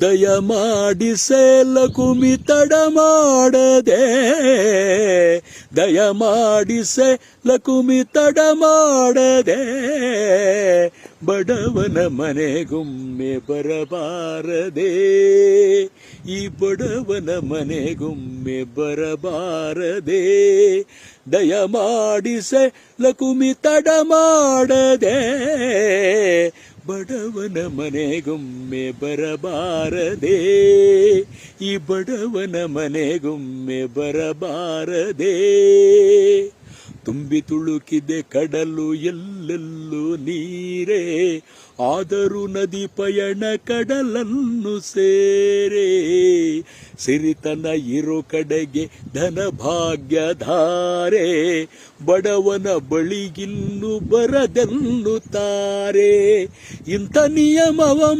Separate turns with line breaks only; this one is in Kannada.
ದಯಮಾಡಿಸೆ ಲಕುಮಿ ತಡ ಮಾಡದೆ, ದಯಮಾಡಿಸೆ ಲಕುಮಿ ತಡ ಮಾಡದೆ, ಬಡವನ ಮನೆಗೊಮ್ಮೆ ಬರಬಾರದೆ, ಈ ಬಡವನ ಮನೆಗೊಮ್ಮೆ ಬರಬಾರದೆ, ದಯಮಾಡಿಸೆ ಲಕುಮಿ ತಡ ಮಾಡದೆ, ಬಡವನ ಮನೆಗೊಮ್ಮೆ ಬರಬಾರದೆ, ಈ ಬಡವನ ಮನೆಗೊಮ್ಮೆ ಬರಬಾರದೆ. ತುಂಬಿ ತುಳುಕಿದೆ ಕಡಲು ಎಲ್ಲೆಲ್ಲೂ ನೀರೇ, ಆದರೂ ನದಿ ಪಯಣ ಕಡಲನ್ನು ಸೇರೆ, ಸಿರಿತನ ಇರೋ ಕಡೆಗೆ ಧನ ಭಾಗ್ಯಧಾರೆ, ಬಡವನ ಬಳಿಗಿನ್ನು ಬರದೆನ್ನುತ್ತಾರೆ. ಇಂಥ ನಿಯಮವ